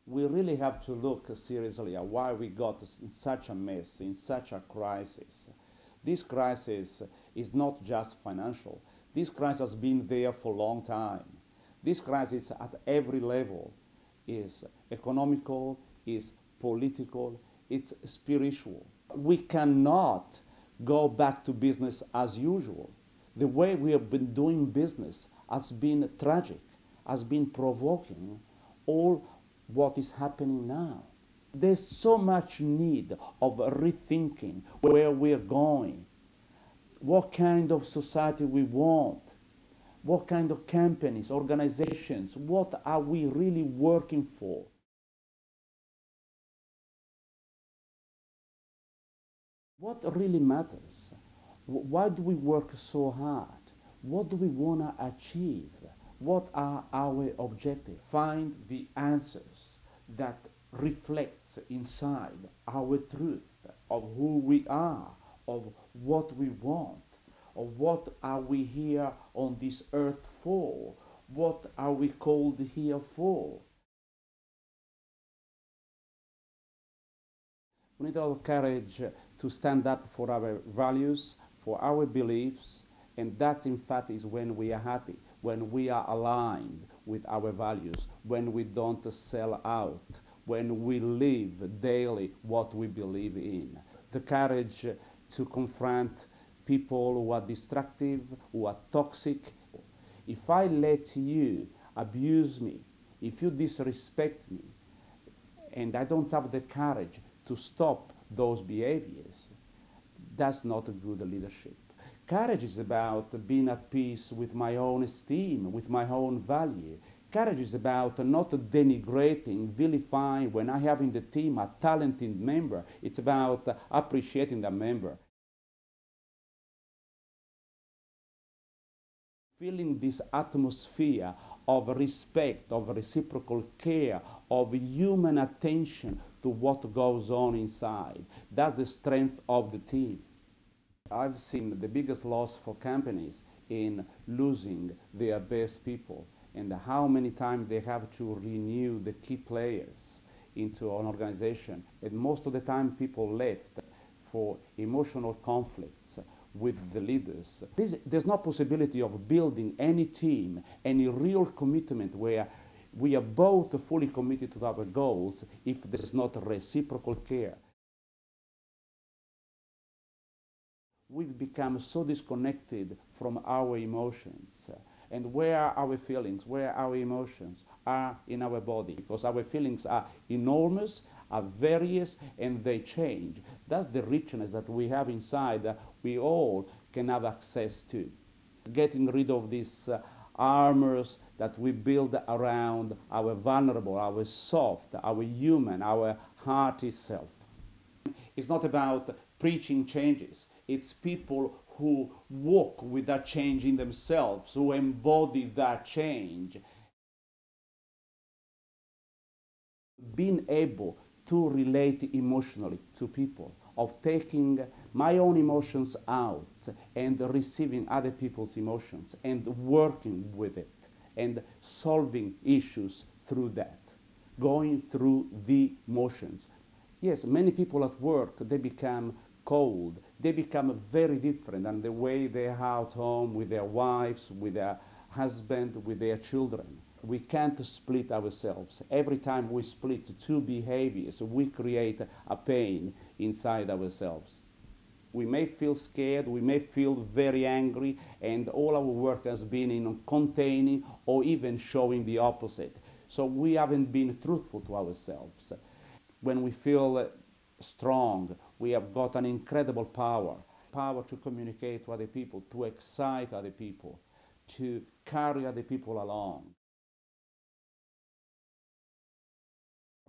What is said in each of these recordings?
we really have to look seriously at why we got in such a mess, in such a crisis. This crisis is not just financial. This crisis has been there for a long time. This crisis at every level is economical, is political, it's spiritual. We cannot go back to business as usual. The way we have been doing business has been tragic, has been provoking all what is happening now. There's so much need of rethinking where we're going, what kind of society we want, what kind of companies, organizations, what are we really working for? What really matters? Why do we work so hard? What do we want to achieve? What are our objectives? Find the answers that reflects inside our truth of who we are, of what we want, of what are we here on this earth for, what are we called here for. We need a lot of courage to stand up for our values, for our beliefs, and that in fact is when we are happy, when we are aligned with our values, when we don't sell out, when we live daily what we believe in. The courage to confront people who are destructive, who are toxic. If I let you abuse me, if you disrespect me, and I don't have the courage to stop those behaviors, that's not a good leadership. Courage is about being at peace with my own esteem, with my own value. Courage is about not denigrating, vilifying when I have in the team a talented member. It's about appreciating the member. Feeling this atmosphere of respect, of reciprocal care, of human attention to what goes on inside. That's the strength of the team. I've seen the biggest loss for companies in losing their best people, and how many times they have to renew the key players into an organization. And most of the time people left for emotional conflicts with the leaders. There's no possibility of building any team, any real commitment where we are both fully committed to our goals if there's not reciprocal care. We've become so disconnected from our emotions. And where are our feelings, where our emotions are in our body? Because our feelings are enormous, are various, and they change. That's the richness that we have inside that we all can have access to. Getting rid of these armors that we build around our vulnerable, our soft, our human, our hearty self. It's not about preaching changes. It's people who walk with that change in themselves, who embody that change. Being able to relate emotionally to people, of taking my own emotions out and receiving other people's emotions and working with it and solving issues through that, going through the motions. Yes, many people at work, they become cold. They become very different than the way they are at home with their wives, with their husband, with their children. We can't split ourselves. Every time we split two behaviors, we create a pain inside ourselves. We may feel scared, we may feel very angry, and all our work has been in containing or even showing the opposite. So we haven't been truthful to ourselves. When we feel strong, we have got an incredible power to communicate to other people, to excite other people, to carry other people along.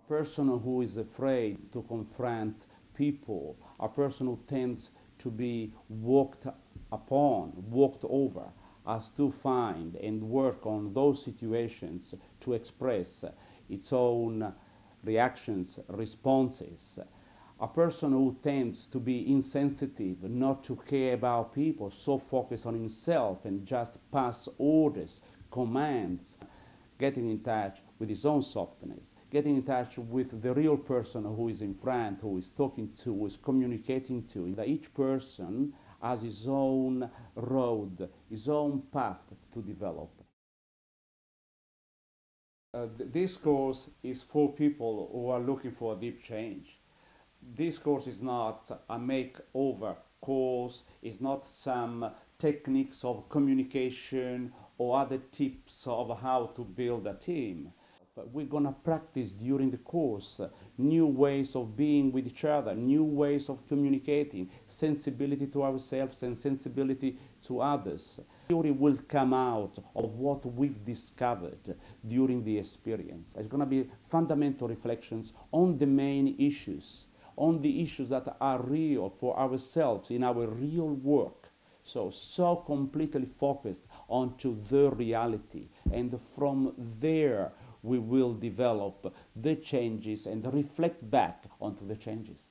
A person who is afraid to confront people, a person who tends to be walked upon, walked over, has to find and work on those situations to express its own reactions, responses. A person who tends to be insensitive, not to care about people, so focused on himself and just pass orders, commands, getting in touch with his own softness, getting in touch with the real person who is in front, who is talking to, who is communicating to. That each person has his own road, his own path to develop. This course is for people who are looking for a deep change. This course is not a makeover course, it's not some techniques of communication or other tips of how to build a team. We're going to practice during the course new ways of being with each other, new ways of communicating, sensibility to ourselves and sensibility to others. Theory will come out of what we've discovered during the experience. It's going to be fundamental reflections on the main issues, on the issues that are real for ourselves in our real work. So completely focused onto the reality, and from there we will develop the changes and reflect back onto the changes.